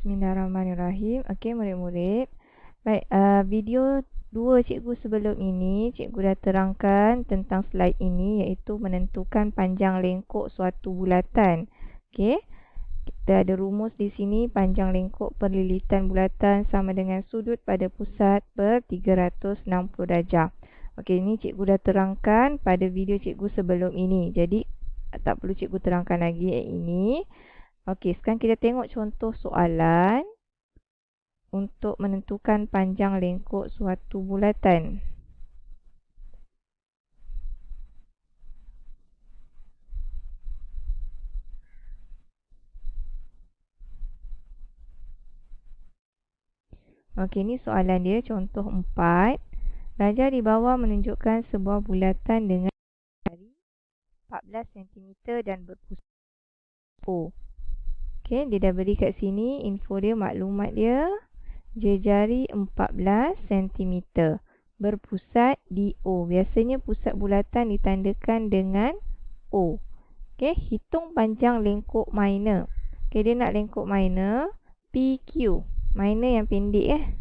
Bismillahirrahmanirrahim. Okey, murid-murid. Baik, video 2 cikgu sebelum ini, cikgu dah terangkan tentang slide ini, iaitu menentukan panjang lengkuk suatu bulatan. Okey, kita ada rumus di sini. Panjang lengkuk perlilitan bulatan sama dengan sudut pada pusat per 360 darjah. Okey, ini cikgu dah terangkan pada video cikgu sebelum ini. Jadi, tak perlu cikgu terangkan lagi ini. Okey, sekarang kita tengok contoh soalan untuk menentukan panjang lengkuk suatu bulatan. Okey, ni soalan dia, contoh 4. Raja di bawah menunjukkan sebuah bulatan dengan jari 14 cm dan berpusat O. Okey, dia dah beri kat sini info dia, maklumat dia. Jari 14 cm berpusat di O. Biasanya pusat bulatan ditandakan dengan O. Okey, hitung panjang lengkuk minor. Okey, dia nak lengkuk minor PQ. Minor yang pendek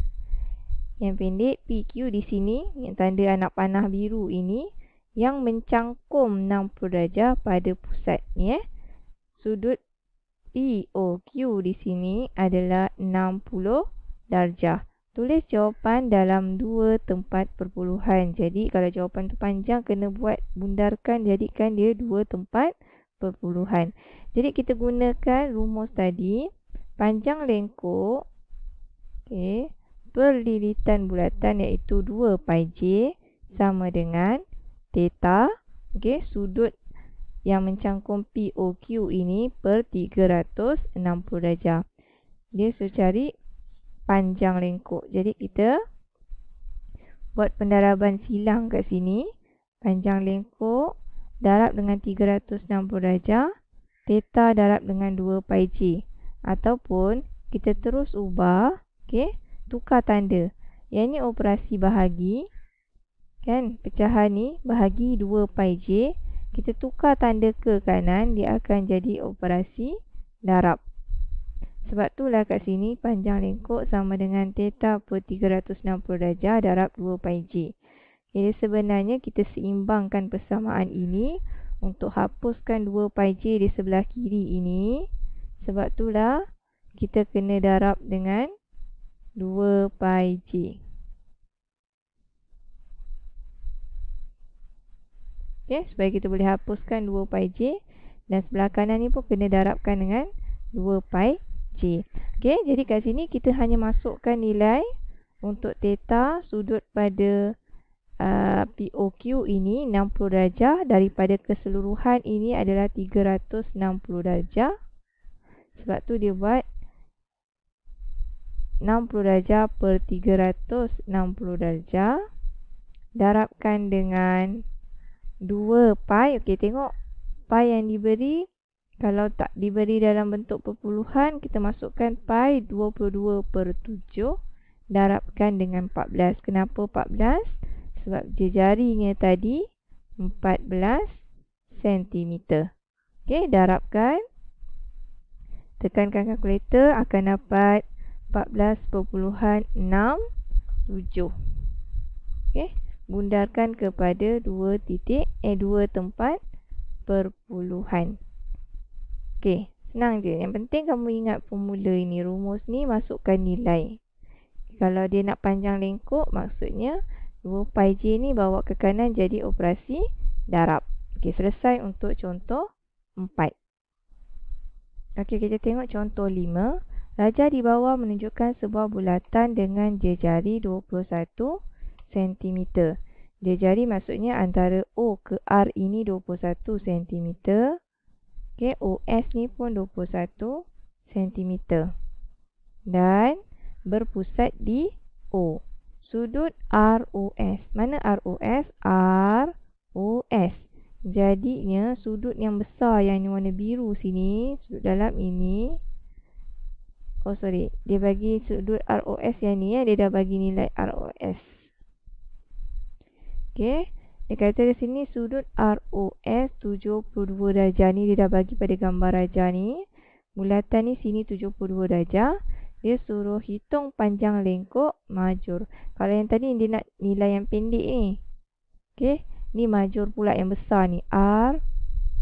Yang pendek PQ di sini, yang tanda anak panah biru ini, yang mencangkum 60 darjah pada pusat ni Sudut POQ di sini adalah 60 darjah. Tulis jawapan dalam 2 tempat perpuluhan. Jadi kalau jawapan tu panjang, kena buat bundarkan, jadikan dia 2 tempat perpuluhan. Jadi kita gunakan rumus tadi. Panjang lengkuk perlilitan bulatan iaitu 2 pi j sama dengan theta. Sudut yang mencangkum POQ ini per 360 darjah. Dia suruh cari panjang lengkuk. Jadi kita buat pendaraban silang kat sini. Panjang lengkuk darab dengan 360 darjah, theta darab dengan 2 pi j. Ataupun kita terus ubah, tukar tanda. Yang ni operasi bahagi. Pecahan ni bahagi 2 pi j. Kita tukar tanda ke kanan, dia akan jadi operasi darab. Sebab itulah kat sini panjang lengkuk sama dengan theta per 360 darjah darab 2 pi j. Jadi sebenarnya kita seimbangkan persamaan ini untuk hapuskan 2 pi j di sebelah kiri ini. Sebab itulah kita kena darab dengan 2 pi j. Supaya kita boleh hapuskan 2 pi j, dan sebelah kanan ni pun kena darabkan dengan 2 pi j. Jadi kat sini kita hanya masukkan nilai untuk theta sudut pada POQ ini 60 darjah, daripada keseluruhan ini adalah 360 darjah. Sebab tu dia buat 60 darjah per 360 darjah darabkan dengan 2 pi. Okey, tengok pi yang diberi. Kalau tak diberi dalam bentuk perpuluhan, kita masukkan pi 22 per 7 darabkan dengan 14. Kenapa 14? Sebab jarinya tadi 14 cm. Okey, darabkan. Tekankan kalkulator, akan dapat 14.67. Okey, bundarkan kepada 2 tempat perpuluhan. Okey, senang je. Yang penting kamu ingat formula ini, rumus ni, masukkan nilai. Kalau dia nak panjang lengkuk, maksudnya 2 pi j ni bawa ke kanan jadi operasi darab. Okey, selesai untuk contoh 4. Okey, kita tengok contoh 5. Raja di bawah menunjukkan sebuah bulatan dengan jejari 21 cm. Jejari maksudnya antara O ke R ini 21 cm. Okey, OS ni pun 21 cm. Dan berpusat di O. Sudut ROS. Mana ROS? ROS. Jadinya sudut yang besar yang ni warna biru sini, sudut dalam ini. Dia bagi sudut ROS yang ni, dia dah bagi nilai ROS. Okey, dia kata di sini sudut ROS 72 darjah. Ni dia dah bagi pada gambar raja ni. Bulatan ni sini 72 darjah. dia suruh hitung panjang lengkuk majur. Kalau yang tadi dia nak nilai yang pendek ni. Okey, ni majur pula yang besar ni. R,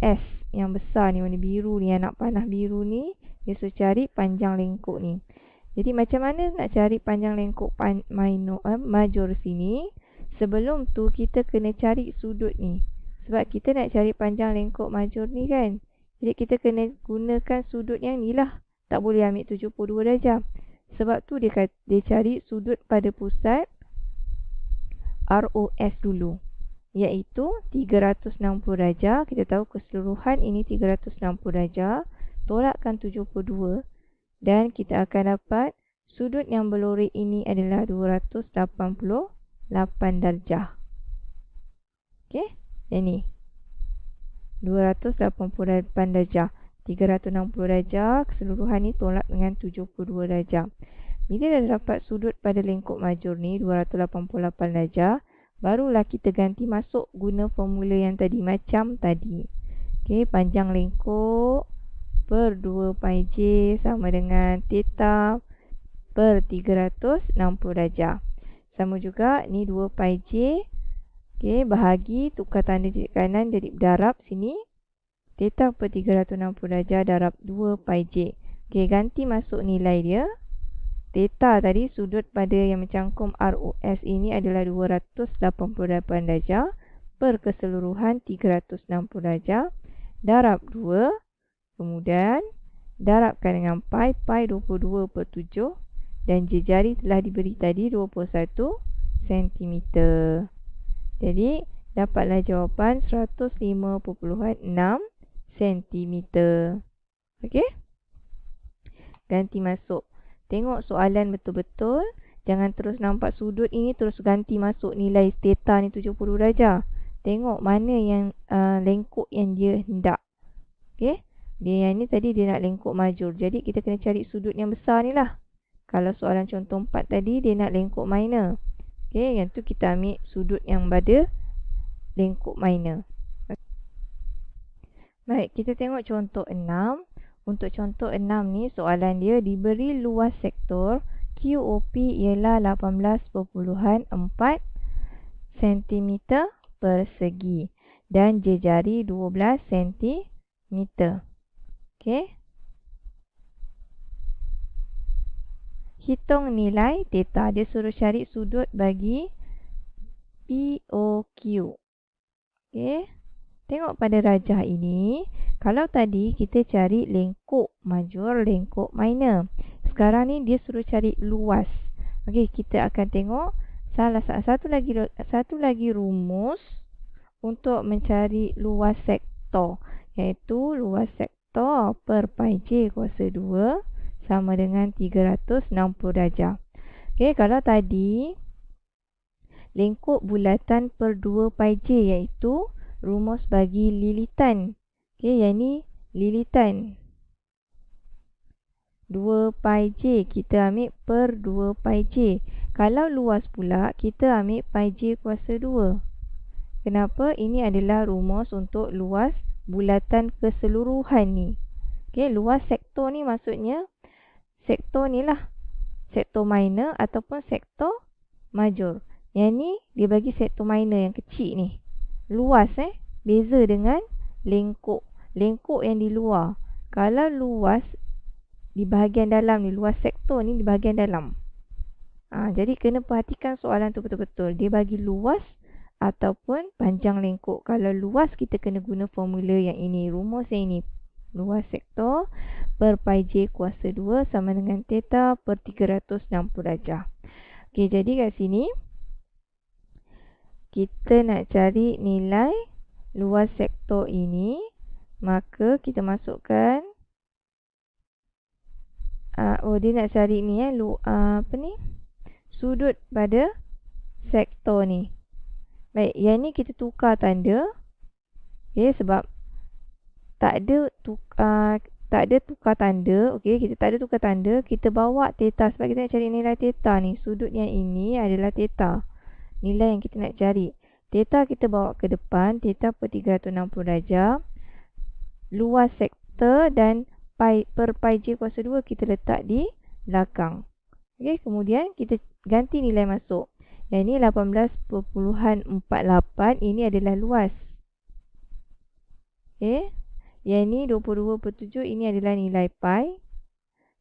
S yang besar ni, warna biru ni, yang nak panah biru ni. Dia suruh cari panjang lengkuk ni. Jadi macam mana nak cari panjang lengkuk majur sini? Sebelum tu kita kena cari sudut ni. Sebab kita nak cari panjang lengkuk majur ni kan. Jadi kita kena gunakan sudut yang ni lah. Tak boleh ambil 72 darjah. Sebab tu dia cari sudut pada pusat ROS dulu. Iaitu 360 darjah. Kita tahu keseluruhan ini 360 darjah. Tolakkan 72. Dan kita akan dapat sudut yang berlorek ini adalah 288 darjah. Okey, yang ni 288 darjah. 360 darjah, keseluruhan ni tolak dengan 72 darjah. Bila dah dapat sudut pada lengkuk majur ni 288 darjah, barulah kita ganti masuk guna formula yang tadi macam tadi. Okey, panjang lengkuk per 2 pi j sama dengan theta per 360 darjah. Sama juga ni 2 pi j. Okey, bahagi, tukar tanda di kanan jadi darab sini. Theta per 360 darjah darab 2 pi j. Okey, ganti masuk nilai dia. Theta tadi sudut pada yang mencangkum ROS ini adalah 288 darjah per keseluruhan 360 darjah darab 2. Kemudian darabkan dengan pi 22 per 7 dan jari telah diberi tadi 21 cm. Jadi dapatlah jawapan 105.6 cm. Okey? Ganti masuk. Tengok soalan betul-betul. Jangan terus nampak sudut ini terus ganti masuk nilai theta ni 70 darjah. Tengok mana yang lengkuk yang dia hendak. Okey? Dia yang ni tadi dia nak lengkuk majur. Jadi kita kena cari sudut yang besar ni lah. Kalau soalan contoh 4 tadi dia nak lengkuk minor. Okey, yang tu kita ambil sudut yang pada lengkuk minor. Baik, kita tengok contoh 6. Untuk contoh 6 ni soalan dia diberi luas sektor QOP ialah 18.4 cm persegi dan jejari 12 cm. Okey. Hitung nilai theta. Dia suruh cari sudut bagi POQ. Okey. Tengok pada rajah ini. Kalau tadi kita cari lengkuk majur, lengkuk minor. Sekarang ni dia suruh cari luas. Okey, kita akan tengok satu lagi rumus untuk mencari luas sektor, iaitu luas sektor per pi j kuasa 2 sama dengan 360 darjah. Okey, kalau tadi lengkuk bulatan per 2 pi j iaitu rumus bagi lilitan. Okey, yang ni lilitan. 2 pi j kita ambil per 2 pi j. Kalau luas pula kita ambil pi j kuasa 2. Kenapa? Ini adalah rumus untuk luas bulatan keseluruhan ni. Okey, luas sektor ni maksudnya sektor ni lah. Sektor minor ataupun sektor majur. Yang ni dia bagi sektor minor yang kecil ni. Luas beza dengan lengkuk. Lengkuk yang di luar. Kalau luas di bahagian dalam ni, luas sektor ni di bahagian dalam. Jadi kena perhatikan soalan tu betul-betul. Dia bagi luas ataupun panjang lengkuk. Kalau luas kita kena guna formula yang ini, rumus yang ini. Luas sektor per pi j kuasa 2 sama dengan theta per 360 darjah. Okey, jadi kat sini kita nak cari nilai luas sektor ini, maka kita masukkan dia nak cari ni sudut pada sektor ni. Baik, yang ni kita tukar tanda. Okey, sebab tak ada tukar tanda. Okey, kita tak ada tukar tanda, kita bawa theta sebab kita nak cari nilai theta ni. Sudut yang ini adalah theta. Nilai yang kita nak cari. Theta kita bawa ke depan, theta per 360 darjah. Luas sektor dan per pi j kuasa 2 kita letak di belakang. Okey, kemudian kita ganti nilai masuk. Yang ini 18.48, ini adalah luas. Okey. Yang ini 22/7, ini adalah nilai pi.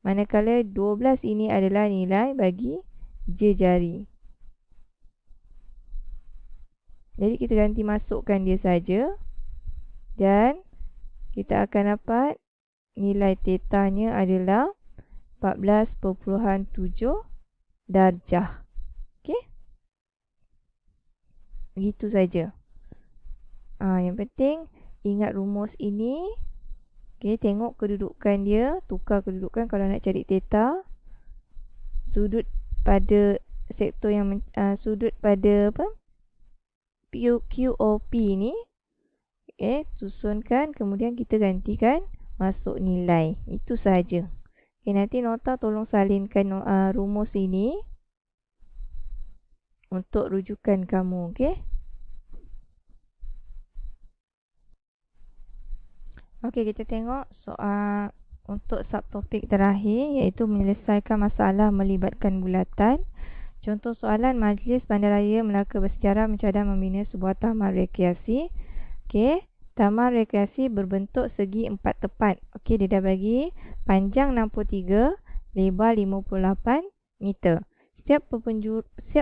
Manakala 12 ini adalah nilai bagi jari. Jadi kita ganti masukkan dia saja. Dan kita akan dapat nilai tetanya adalah 14.7 darjah. Okey. Begitu saja. Yang penting ingat rumus ini. Okey, tengok kedudukan dia, tukar kedudukan kalau nak cari theta. Sudut pada sektor yang sudut pada QOP ni. Okey, susunkan, kemudian kita gantikan masuk nilai. Itu sahaja. Okey, nanti nota tolong salinkan rumus ini untuk rujukan kamu, okey? Okey, kita tengok soal untuk subtopik terakhir, iaitu menyelesaikan masalah melibatkan bulatan. Contoh soalan, Majlis Bandaraya Melaka bersejarah mencadang membina sebuah taman rekreasi. Okey, taman rekreasi berbentuk segi 4 tepat. Okey, dia dah bagi panjang 63, lebar 58 meter. Setiap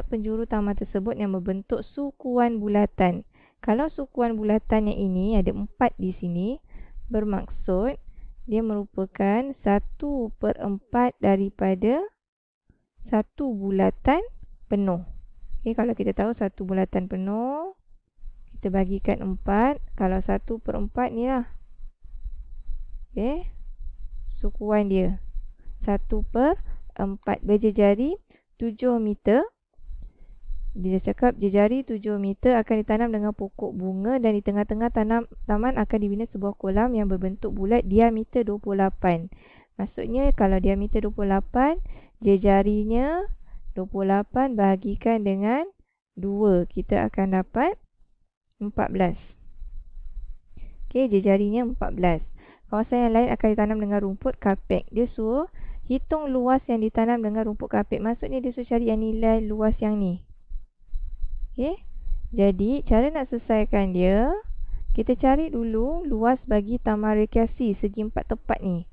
penjuru taman tersebut yang berbentuk sukuan bulatan. Kalau sukuan bulatan yang ini ada 4 di sini, bermaksud dia merupakan 1/4 daripada satu bulatan penuh. Okey, kalau kita tahu satu bulatan penuh, kita bagikan 4. Kalau 1/4 ni lah. Okey, sukuan dia 1/4. Berjejari 7 meter. Dia cakap jejari 7 meter akan ditanam dengan pokok bunga dan di tengah-tengah taman akan dibina sebuah kolam yang berbentuk bulat diameter 28. Maksudnya kalau diameter 28, jejarinya 28 bahagikan dengan 2. Kita akan dapat 14. Okey, jejarinya 14. Kawasan yang lain akan ditanam dengan rumput kapek. Dia suruh hitung luas yang ditanam dengan rumput kapek. Maksudnya dia suruh cari yang nilai luas yang ni. Okey. Jadi, cara nak selesaikan dia, kita cari dulu luas bagi taman rekreasi segi 4 tepat ni.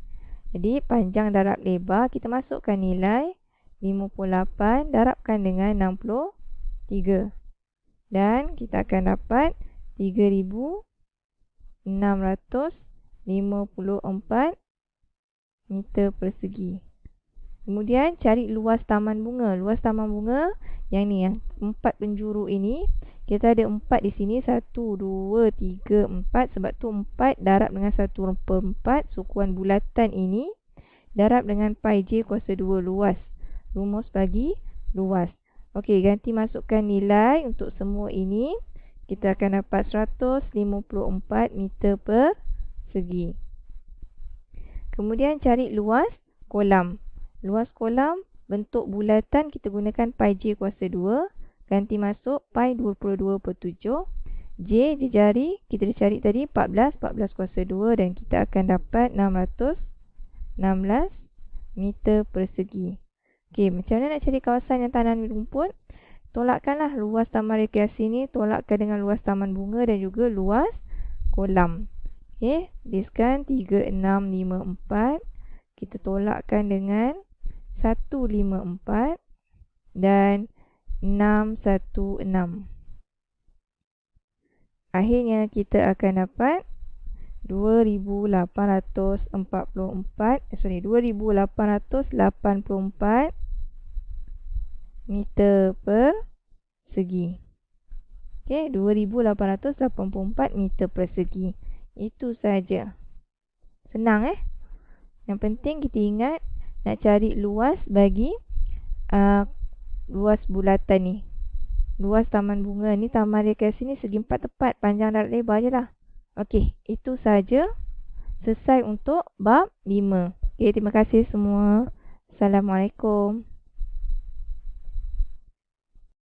Jadi, panjang darab lebar, kita masukkan nilai 58 darabkan dengan 63. Dan kita akan dapat 3,654 meter persegi. Kemudian cari luas taman bunga. Luas taman bunga yang ni, yang 4 penjuru ini. Kita ada 4 di sini. 1, 2, 3, 4. Sebab tu 4 darab dengan 1/4 sukuan bulatan ini. Darab dengan pi j kuasa 2 luas. Rumus bagi luas. Okey, ganti masukkan nilai untuk semua ini. Kita akan dapat 154 meter persegi. Kemudian cari luas kolam. Luas kolam bentuk bulatan kita gunakan pi j kuasa 2. Ganti masuk pi 22/7. J jejari kita dah cari tadi 14 kuasa 2 dan kita akan dapat 616 meter persegi. Okey, macam mana nak cari kawasan yang tanam rumput? Tolakkanlah luas taman rekreasi ni, tolakkan dengan luas taman bunga dan juga luas kolam. Okey, tuliskan 3654. Kita tolakkan dengan 154 dan 616. Akhirnya kita akan dapat 2884 meter persegi. Okey, 2884 meter persegi. Itu saja. Senang Yang penting kita ingat nak cari luas bagi luas bulatan ni. Luas taman bunga ni, taman rekreasi ni segi 4 tepat, panjang darab lebar je lah. Okey, itu saja. Selesai untuk bab 5. Okey, terima kasih semua. Assalamualaikum.